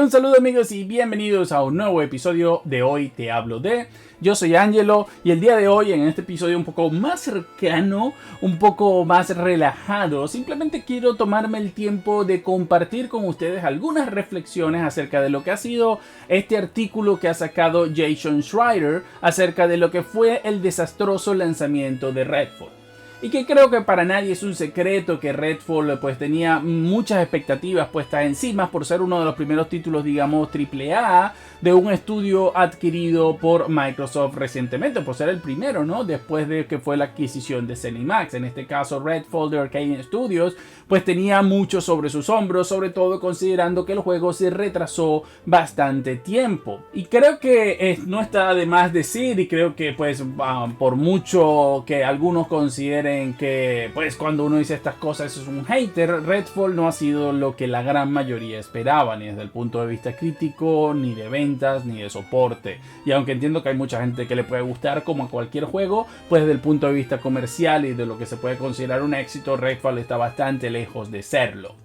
un saludo amigos y bienvenidos a un nuevo episodio de Hoy Te Hablo De. Yo soy Angelo y el día de hoy en este episodio un poco más cercano, un poco más relajado, simplemente quiero tomarme el tiempo de compartir con ustedes algunas reflexiones acerca de lo que ha sido este artículo que ha sacado Jason Schreier acerca de lo que fue el desastroso lanzamiento de Redfall. Y que creo que para nadie es un secreto que Redfall pues tenía muchas expectativas puestas encima por ser uno de los primeros títulos, digamos, AAA de un estudio adquirido por Microsoft recientemente, por ser el primero, ¿no? Después de que fue la adquisición de ZeniMax. En este caso, Redfall de Arkane Studios, pues tenía mucho sobre sus hombros, sobre todo considerando que el juego se retrasó bastante tiempo. Y creo que no está de más decir, y creo que pues por mucho que algunos consideren que pues cuando uno dice estas cosas es un hater, Redfall no ha sido lo que la gran mayoría esperaba, ni desde el punto de vista crítico, ni de ventas, ni de soporte. Y aunque entiendo que hay mucha gente que le puede gustar como a cualquier juego, pues desde el punto de vista comercial y de lo que se puede considerar un éxito, Redfall está bastante lejos de serlo.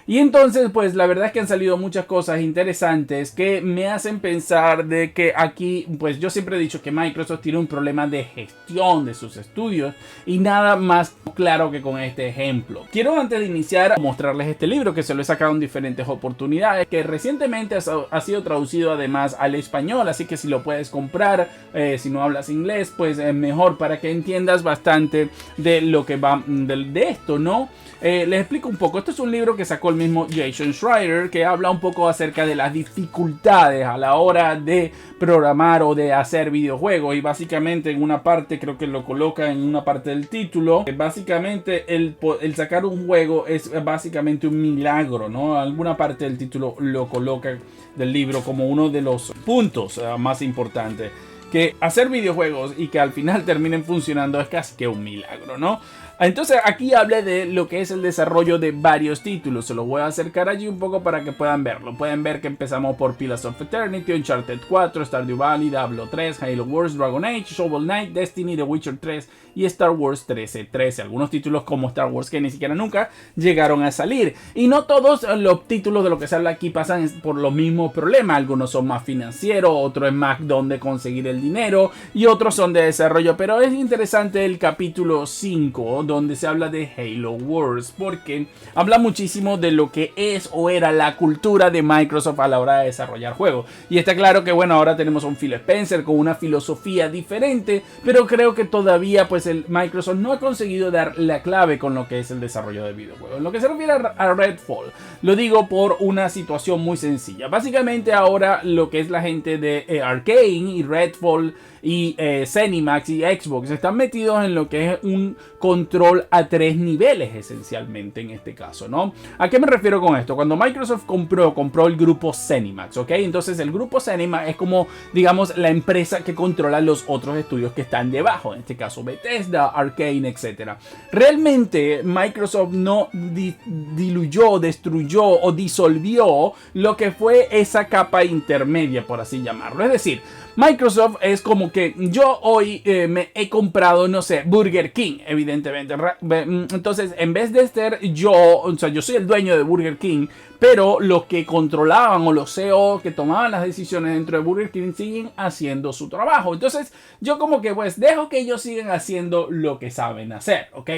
Y entonces pues la verdad es que han salido muchas cosas interesantes que me hacen pensar de que aquí pues yo siempre he dicho que Microsoft tiene un problema de gestión de sus estudios y nada más claro que con este ejemplo. Quiero antes de iniciar mostrarles este libro que se lo he sacado en diferentes oportunidades, que recientemente ha sido traducido además al español, así que si lo puedes comprar, si no hablas inglés pues mejor para que entiendas bastante de lo que va de esto, ¿no? Les explico un poco. Esto es un libro que sacó el mismo Jason Schreier, que habla un poco acerca de las dificultades a la hora de programar o de hacer videojuegos. Y básicamente en una parte, creo que lo coloca en una parte del título, básicamente el sacar un juego es básicamente un milagro, ¿no? Alguna parte del título lo coloca del libro como uno de los puntos más importantes. Que hacer videojuegos y que al final terminen funcionando es casi que un milagro, ¿no? Entonces aquí habla de lo que es el desarrollo de varios títulos. Se lo voy a acercar allí un poco para que puedan verlo. Pueden ver que empezamos por Pillars of Eternity, Uncharted 4, Stardew Valley, Diablo 3, Halo Wars, Dragon Age, Shovel Knight, Destiny, The Witcher 3 y Star Wars 1313. Algunos títulos como Star Wars que ni siquiera nunca llegaron a salir. Y no todos los títulos de lo que se habla aquí pasan por los mismos problemas. Algunos son más financieros, otros es más donde conseguir el dinero y otros son de desarrollo. Pero es interesante el capítulo 5 donde se habla de Halo Wars, porque habla muchísimo de lo que es o era la cultura de Microsoft a la hora de desarrollar juegos. Y está claro que bueno, ahora tenemos a un Phil Spencer con una filosofía diferente, pero creo que todavía pues el Microsoft no ha conseguido dar la clave con lo que es el desarrollo de videojuegos. En lo que se refiere a Redfall, lo digo por una situación muy sencilla. Básicamente ahora lo que es la gente de Arkane y Redfall y ZeniMax y Xbox están metidos en lo que es un control a 3 niveles esencialmente en este caso, ¿no? ¿A qué me refiero con esto? Cuando Microsoft compró el grupo ZeniMax, ¿ok? Entonces el grupo ZeniMax es como, digamos, la empresa que controla los otros estudios que están debajo, en este caso Bethesda, Arkane, etc. Realmente Microsoft no diluyó, destruyó o disolvió lo que fue esa capa intermedia, por así llamarlo. Es decir, Microsoft es como que yo hoy me he comprado, no sé, Burger King, evidentemente. Entonces, en vez de ser yo, o sea, yo soy el dueño de Burger King, pero los que controlaban o los CEO que tomaban las decisiones dentro de Burger King siguen haciendo su trabajo. Entonces, yo como que pues dejo que ellos sigan haciendo lo que saben hacer, ¿ok?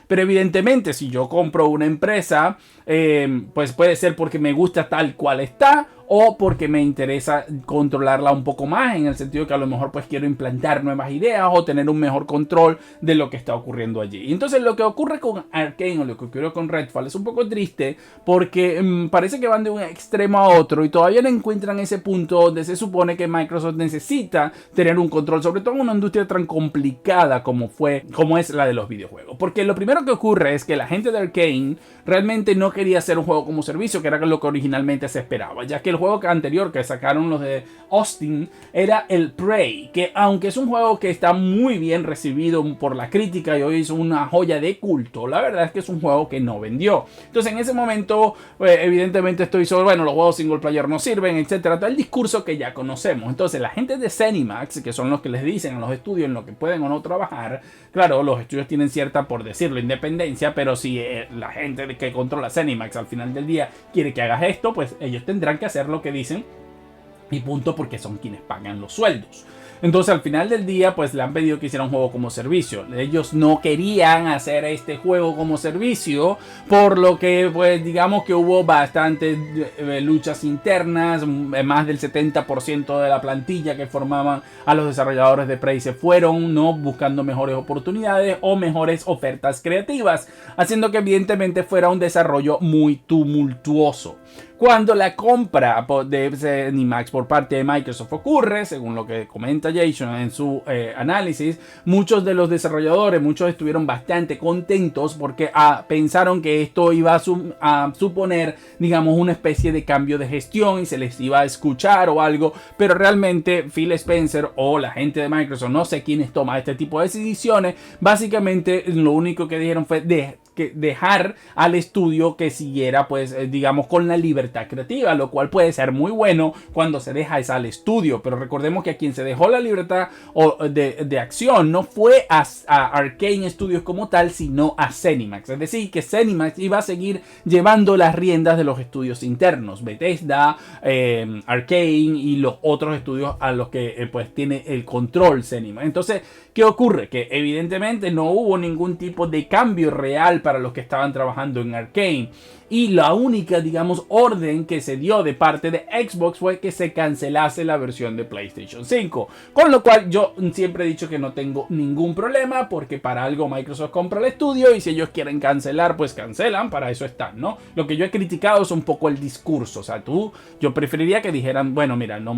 Pero evidentemente, si yo compro una empresa, pues puede ser porque me gusta tal cual está, o porque me interesa controlarla un poco más, en el sentido que a lo mejor pues quiero implantar nuevas ideas o tener un mejor control de lo que está ocurriendo allí. Y entonces lo que ocurre con Arkane o lo que ocurrió con Redfall es un poco triste porque parece que van de un extremo a otro y todavía no encuentran ese punto donde se supone que Microsoft necesita tener un control, sobre todo en una industria tan complicada como es la de los videojuegos. Porque lo primero que ocurre es que la gente de Arkane realmente no quería hacer un juego como servicio, que era lo que originalmente se esperaba, ya que el juego anterior que sacaron los de Austin era el Prey, que aunque es un juego que está muy bien recibido por la crítica y hoy es una joya de culto, la verdad es que es un juego que no vendió. Entonces en ese momento evidentemente estoy sobre, bueno, los juegos single player no sirven, etcétera, todo el discurso que ya conocemos. Entonces la gente de ZeniMax, que son los que les dicen a los estudios en lo que pueden o no trabajar, claro, los estudios tienen cierta, por decirlo, independencia, pero si la gente que controla ZeniMax al final del día quiere que hagas esto, pues ellos tendrán que hacer hacer lo que dicen y punto, porque son quienes pagan los sueldos. Entonces al final del día pues le han pedido que hiciera un juego como servicio. Ellos no querían hacer este juego como servicio, por lo que pues digamos que hubo bastantes luchas internas. Más del 70% de la plantilla que formaban a los desarrolladores de Prey se fueron, ¿no? Buscando mejores oportunidades o mejores ofertas creativas, haciendo que evidentemente fuera un desarrollo muy tumultuoso. Cuando la compra de ZeniMax por parte de Microsoft ocurre, según lo que comenta Jason en su análisis, muchos de los desarrolladores, muchos estuvieron bastante contentos porque pensaron que esto iba a suponer, digamos, una especie de cambio de gestión y se les iba a escuchar o algo, pero realmente Phil Spencer o la gente de Microsoft, no sé quiénes toman este tipo de decisiones, básicamente lo único que dijeron fue dejar al estudio que siguiera, pues digamos, con la libertad creativa, lo cual puede ser muy bueno cuando se deja esa al estudio, pero recordemos que a quien se dejó la libertad de acción no fue a Arkane Studios como tal, sino a ZeniMax. Es decir, que ZeniMax iba a seguir llevando las riendas de los estudios internos, Bethesda, Arkane y los otros estudios a los que pues tiene el control ZeniMax. Entonces, ¿qué ocurre? Que evidentemente no hubo ningún tipo de cambio real para los que estaban trabajando en Arkane. Y la única, digamos, orden que se dio de parte de Xbox fue que se cancelase la versión de PlayStation 5. Con lo cual yo siempre he dicho que no tengo ningún problema, porque para algo Microsoft compra el estudio y si ellos quieren cancelar, pues cancelan, para eso están, ¿no? Lo que yo he criticado es un poco el discurso. O sea, yo preferiría que dijeran, bueno, mira, no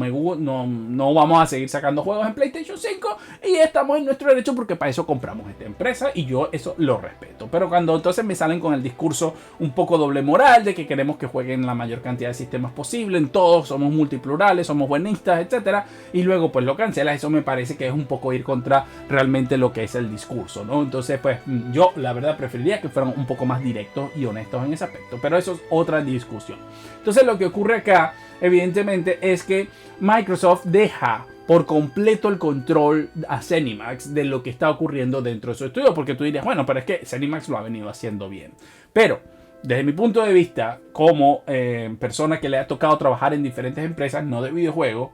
vamos a seguir sacando juegos en PlayStation 5 y estamos en nuestro derecho porque para eso compramos esta empresa y yo eso lo respeto. Pero cuando entonces me salen con el discurso un poco doble moral de que queremos que jueguen la mayor cantidad de sistemas posible, en todos somos multiplurales, somos buenistas, etcétera, y luego pues lo cancela, eso me parece que es un poco ir contra realmente lo que es el discurso, ¿no? Entonces pues yo la verdad preferiría que fueran un poco más directos y honestos en ese aspecto, pero eso es otra discusión. Entonces lo que ocurre acá evidentemente es que Microsoft deja por completo el control a ZeniMax de lo que está ocurriendo dentro de su estudio, porque tú dirías, bueno, pero es que ZeniMax lo ha venido haciendo bien, pero desde mi punto de vista, como persona que le ha tocado trabajar en diferentes empresas, no de videojuegos,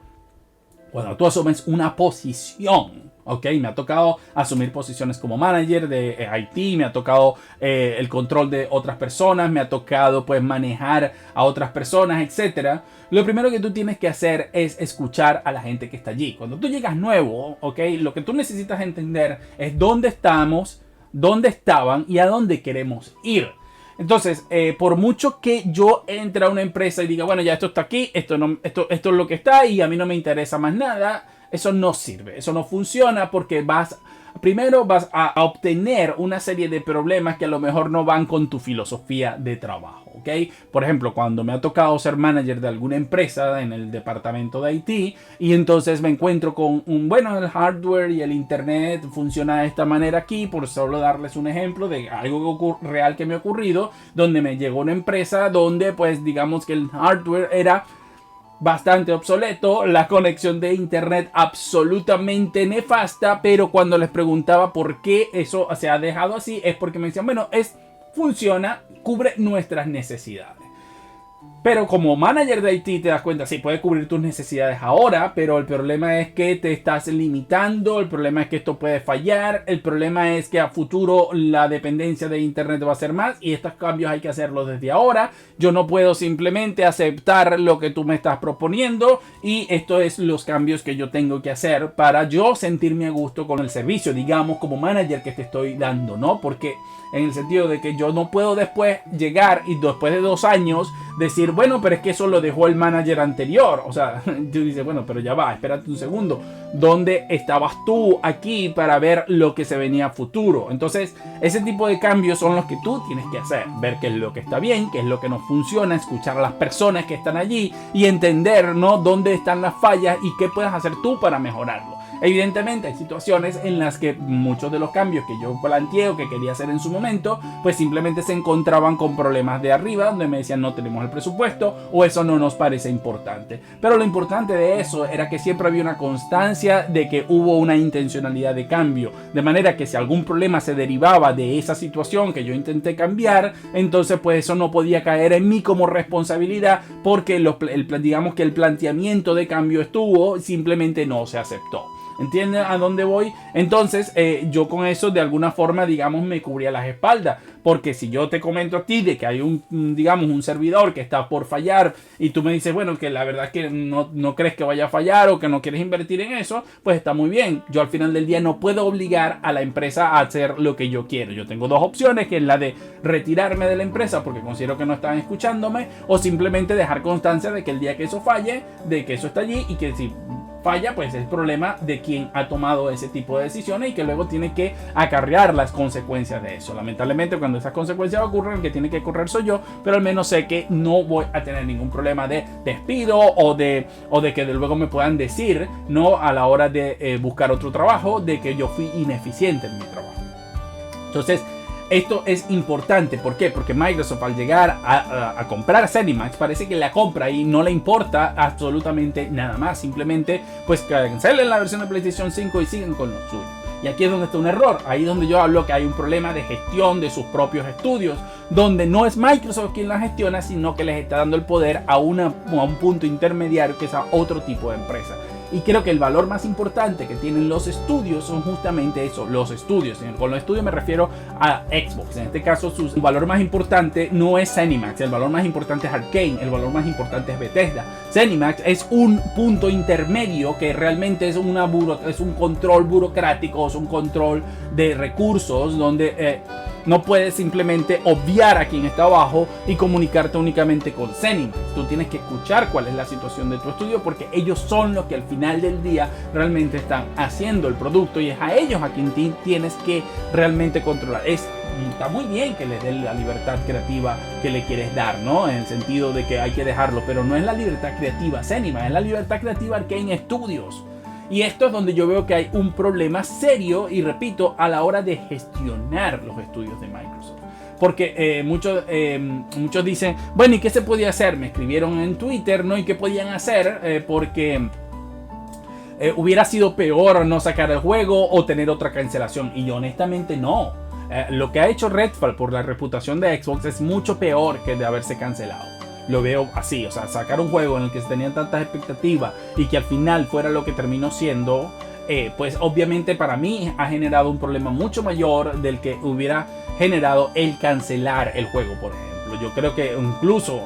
cuando tú asumes una posición, ¿ok? Me ha tocado asumir posiciones como manager de IT, me ha tocado el control de otras personas, me ha tocado pues manejar a otras personas, etc. Lo primero que tú tienes que hacer es escuchar a la gente que está allí. Cuando tú llegas nuevo, ¿ok? Lo que tú necesitas entender es dónde estamos, dónde estaban y a dónde queremos ir. Entonces, por mucho que yo entre a una empresa y diga, bueno, ya esto está aquí, esto es lo que está y a mí no me interesa más nada, eso no sirve, eso no funciona porque primero vas a obtener una serie de problemas que a lo mejor no van con tu filosofía de trabajo, ¿ok? Por ejemplo, cuando me ha tocado ser manager de alguna empresa en el departamento de IT y entonces me encuentro con el hardware y el internet funciona de esta manera aquí, por solo darles un ejemplo de algo real que me ha ocurrido, donde me llegó una empresa donde pues digamos que el hardware era bastante obsoleto, la conexión de internet absolutamente nefasta, pero cuando les preguntaba por qué eso se ha dejado así, es porque me decían, bueno, funciona, cubre nuestras necesidades. Pero como manager de IT te das cuenta, sí, puede cubrir tus necesidades ahora, pero el problema es que te estás limitando, el problema es que esto puede fallar, el problema es que a futuro la dependencia de internet va a ser más y estos cambios hay que hacerlos desde ahora. Yo no puedo simplemente aceptar lo que tú me estás proponiendo y esto es los cambios que yo tengo que hacer para yo sentirme a gusto con el servicio, digamos, como manager que te estoy dando, ¿no? Porque en el sentido de que yo no puedo después llegar y después de 2 años decir, bueno, pero es que eso lo dejó el manager anterior. O sea, tú dices, bueno, pero ya va, espérate un segundo. ¿Dónde estabas tú aquí para ver lo que se venía a futuro? Entonces, ese tipo de cambios son los que tú tienes que hacer. Ver qué es lo que está bien, qué es lo que no funciona, escuchar a las personas que están allí y entender, ¿no?, dónde están las fallas y qué puedes hacer tú para mejorarlo. Evidentemente hay situaciones en las que muchos de los cambios que yo planteé o que quería hacer en su momento, pues simplemente se encontraban con problemas de arriba, donde me decían no tenemos el presupuesto o eso no nos parece importante. Pero lo importante de eso era que siempre había una constancia de que hubo una intencionalidad de cambio, de manera que si algún problema se derivaba de esa situación que yo intenté cambiar, entonces pues eso no podía caer en mí como responsabilidad, porque digamos que el planteamiento de cambio estuvo, simplemente no se aceptó. ¿Entienden a dónde voy? Entonces yo con eso de alguna forma, digamos, me cubría las espaldas, porque si yo te comento a ti de que hay un servidor que está por fallar y tú me dices, bueno, que la verdad es que no crees que vaya a fallar o que no quieres invertir en eso, pues está muy bien. Yo al final del día no puedo obligar a la empresa a hacer lo que yo quiero. Yo tengo dos opciones, que es la de retirarme de la empresa porque considero que no están escuchándome, o simplemente dejar constancia de que el día que eso falle, de que eso está allí y que si falla, pues es problema de quien ha tomado ese tipo de decisiones y que luego tiene que acarrear las consecuencias de eso. Lamentablemente, cuando esas consecuencias ocurren, el que tiene que correr soy yo, pero al menos sé que no voy a tener ningún problema de despido o de que luego me puedan decir, no, a la hora de buscar otro trabajo, de que yo fui ineficiente en mi trabajo. Entonces, esto es importante. ¿Por qué? Porque Microsoft, al llegar a comprar ZeniMax, parece que la compra y no le importa absolutamente nada más. Simplemente pues cancelen la versión de PlayStation 5 y siguen con lo suyo. Y aquí es donde está un error. Ahí es donde yo hablo que hay un problema de gestión de sus propios estudios, donde no es Microsoft quien la gestiona, sino que les está dando el poder a un punto intermediario, que es a otro tipo de empresa. Y creo que el valor más importante que tienen los estudios son justamente eso, los estudios. Con los estudios me refiero a Xbox. En este caso, su valor más importante no es ZeniMax, el valor más importante es Arcane, el valor más importante es Bethesda. ZeniMax es un punto intermedio que realmente es un control burocrático, es un control de recursos donde no puedes simplemente obviar a quien está abajo y comunicarte únicamente con ZeniMax. Tú tienes que escuchar cuál es la situación de tu estudio, porque ellos son los que al final del día realmente están haciendo el producto y es a ellos a quien tienes que realmente controlar. Está muy bien que les den la libertad creativa que le quieres dar, ¿no? En el sentido de que hay que dejarlo, pero no es la libertad creativa ZeniMax, es la libertad creativa Arcane Studios. Y esto es donde yo veo que hay un problema serio, y repito, a la hora de gestionar los estudios de Microsoft. Porque muchos dicen, bueno, ¿y qué se podía hacer? Me escribieron en Twitter, ¿no? ¿Y qué podían hacer? Porque hubiera sido peor no sacar el juego o tener otra cancelación. Y honestamente no. Lo que ha hecho Redfall por la reputación de Xbox es mucho peor que de haberse cancelado. Lo veo así, o sea, sacar un juego en el que se tenían tantas expectativas y que al final fuera lo que terminó siendo, pues obviamente para mí ha generado un problema mucho mayor del que hubiera generado el cancelar el juego, por ejemplo. Yo creo que incluso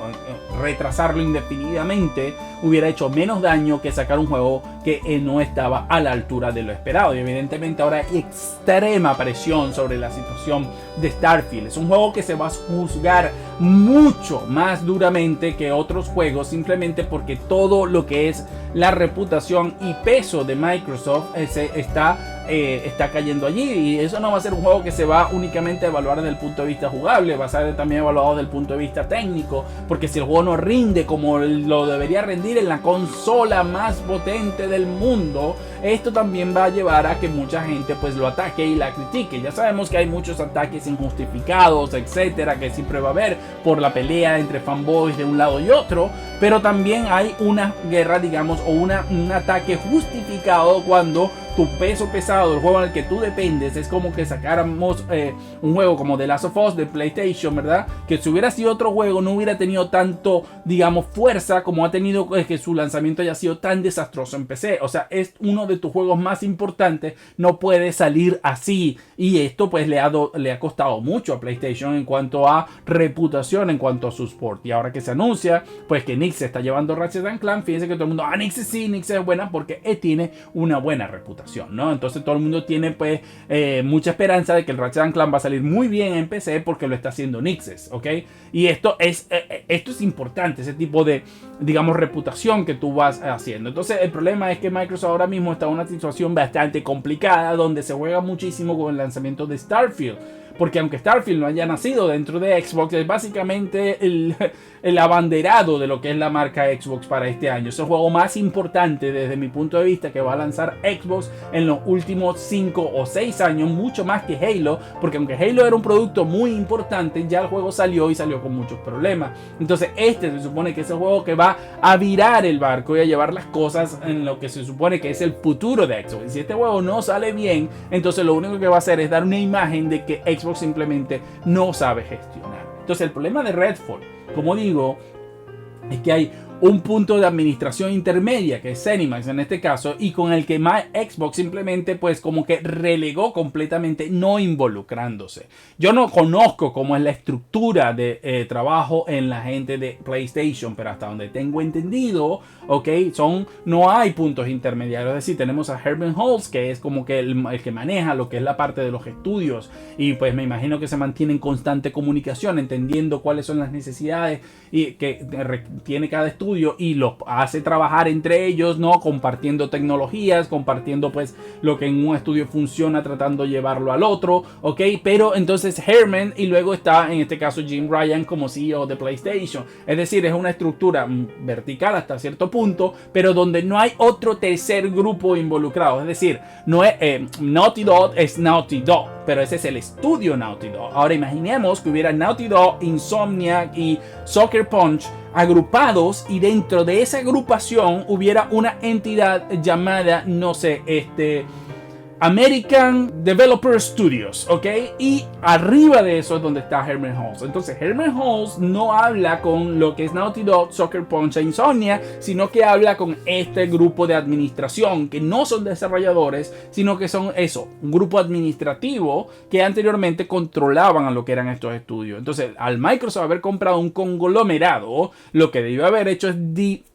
retrasarlo indefinidamente hubiera hecho menos daño que sacar un juego que no estaba a la altura de lo esperado. Y evidentemente ahora hay extrema presión sobre la situación de Starfield. Es un juego que se va a juzgar mucho más duramente que otros juegos, simplemente porque todo lo que es la reputación y peso de Microsoft está cayendo allí. Y eso no va a ser un juego que se va únicamente a evaluar desde el punto de vista jugable, va a ser también evaluado desde el punto de vista técnico, porque si el juego no rinde como lo debería rendir en la consola más potente del mundo, esto también va a llevar a que mucha gente pues lo ataque y la critique. Ya sabemos que hay muchos ataques injustificados, etcétera, que siempre va a haber por la pelea entre fanboys de un lado y otro, pero también hay una guerra, digamos, o un ataque justificado cuando tu peso pesado, el juego en el que tú dependes, es como que sacáramos un juego como The Last of Us de PlayStation, ¿verdad? Que si hubiera sido otro juego no hubiera tenido tanto, digamos, fuerza como ha tenido, que su lanzamiento haya sido tan desastroso en PC. O sea, es uno de tus juegos más importantes, no puede salir así. Y esto pues le ha costado mucho a PlayStation en cuanto a reputación, en cuanto a su support. Y ahora que se anuncia pues que Nix se está llevando Ratchet & Clank, fíjense que todo el mundo, Nix sí, Nix es buena porque tiene una buena reputación, ¿no? Entonces todo el mundo tiene pues mucha esperanza de que el Ratchet & Clank va a salir muy bien en PC porque lo está haciendo Nixes, ¿ok? Y esto es importante, ese tipo de, digamos, reputación que tú vas haciendo. Entonces el problema es que Microsoft ahora mismo está en una situación bastante complicada donde se juega muchísimo con el lanzamiento de Starfield. porque aunque Starfield no haya nacido dentro de Xbox, es básicamente el abanderado de lo que es la marca Xbox para este año. Es el juego más importante desde mi punto de vista que va a lanzar Xbox en los últimos 5 o 6 años, mucho más que Halo, porque aunque Halo era un producto muy importante, ya el juego salió y salió con muchos problemas. Entonces este se supone que es el juego que va a virar el barco y a llevar las cosas en lo que se supone que es el futuro de Xbox. Y si este juego no sale bien, entonces lo único que va a hacer es dar una imagen de que Xbox simplemente no sabe gestionar. Entonces el problema de Redfall, como digo, es que hay un punto de administración intermedia, que es ZeniMax en este caso, y con el que Xbox simplemente pues como que relegó completamente, no involucrándose. Yo no conozco cómo es la estructura de trabajo en la gente de PlayStation, pero hasta donde tengo entendido, ok, no hay puntos intermediarios. Es decir, tenemos a Herman Hulse, que es como que el que maneja lo que es la parte de los estudios, y pues me imagino que se mantiene en constante comunicación, entendiendo cuáles son las necesidades y que tiene cada estudio, y los hace trabajar entre ellos, ¿no? Compartiendo tecnologías, compartiendo pues lo que en un estudio funciona, tratando de llevarlo al otro, ¿ok? Pero entonces Herman, y luego está en este caso Jim Ryan como CEO de PlayStation. Es decir, es una estructura vertical hasta cierto punto, pero donde no hay otro tercer grupo involucrado. Es decir, no es Naughty Dog, es Naughty Dog, pero ese es el estudio Naughty Dog. Ahora imaginemos que hubiera Naughty Dog, Insomniac y Sucker Punch agrupados, y dentro de esa agrupación hubiera una entidad llamada, no sé, American Developer Studios, ¿ok? Y arriba de eso es donde está Herman Hulse. Entonces Herman Hulse no habla con lo que es Naughty Dog, Sucker Punch e Insomnia, sino que habla con este grupo de administración, que no son desarrolladores, sino que son un grupo administrativo que anteriormente controlaban a lo que eran estos estudios. Entonces, al Microsoft haber comprado un conglomerado, lo que debió haber hecho es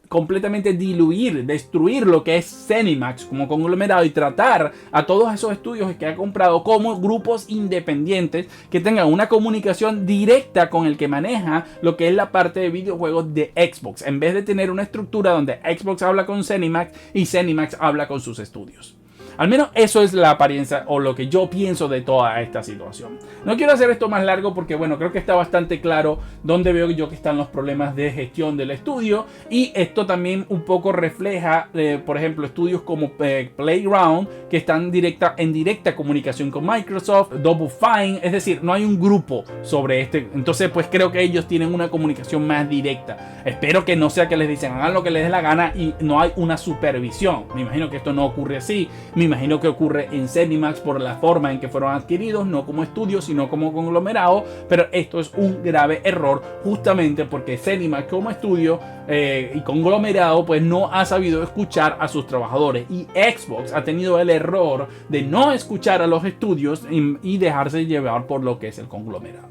completamente diluir, destruir lo que es ZeniMax como conglomerado y tratar a todos esos estudios que ha comprado como grupos independientes que tengan una comunicación directa con el que maneja lo que es la parte de videojuegos de Xbox, en vez de tener una estructura donde Xbox habla con ZeniMax y ZeniMax habla con sus estudios. Al menos eso es la apariencia o lo que yo pienso de toda esta situación. No quiero hacer esto más largo porque, bueno, creo que está bastante claro dónde veo yo que están los problemas de gestión del estudio. Y esto también un poco refleja, por ejemplo, estudios como Playground, que están en directa comunicación con Microsoft, Double Fine. Es decir, no hay un grupo sobre este. Entonces, pues creo que ellos tienen una comunicación más directa. Espero que no sea que les dicen hagan lo que les dé la gana y no hay una supervisión. Me imagino que esto no ocurre así. Me imagino que ocurre en ZeniMax por la forma en que fueron adquiridos, no como estudio, sino como conglomerado. Pero esto es un grave error, justamente porque ZeniMax como estudio y conglomerado pues no ha sabido escuchar a sus trabajadores. Y Xbox ha tenido el error de no escuchar a los estudios y dejarse llevar por lo que es el conglomerado.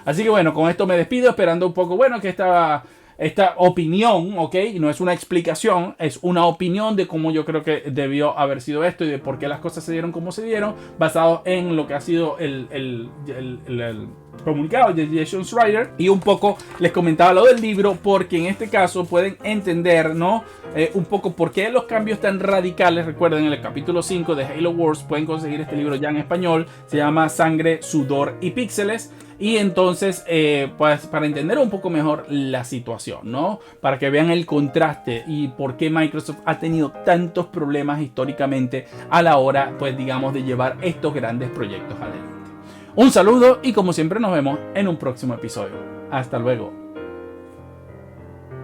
Así que bueno, con esto me despido, esperando un poco, bueno, que esta opinión, ok, no es una explicación, es una opinión de cómo yo creo que debió haber sido esto y de por qué las cosas se dieron como se dieron, basado en lo que ha sido el comunicado de Jason Schreier. Y un poco les comentaba lo del libro, porque en este caso pueden entender, ¿no? Un poco por qué los cambios tan radicales. Recuerden, en el capítulo 5 de Halo Wars pueden conseguir este libro ya en español, se llama Sangre, Sudor y Píxeles. Y entonces, pues para entender un poco mejor la situación, ¿no? Para que vean el contraste y por qué Microsoft ha tenido tantos problemas históricamente a la hora, pues digamos, de llevar estos grandes proyectos adelante. Un saludo y como siempre nos vemos en un próximo episodio. Hasta luego.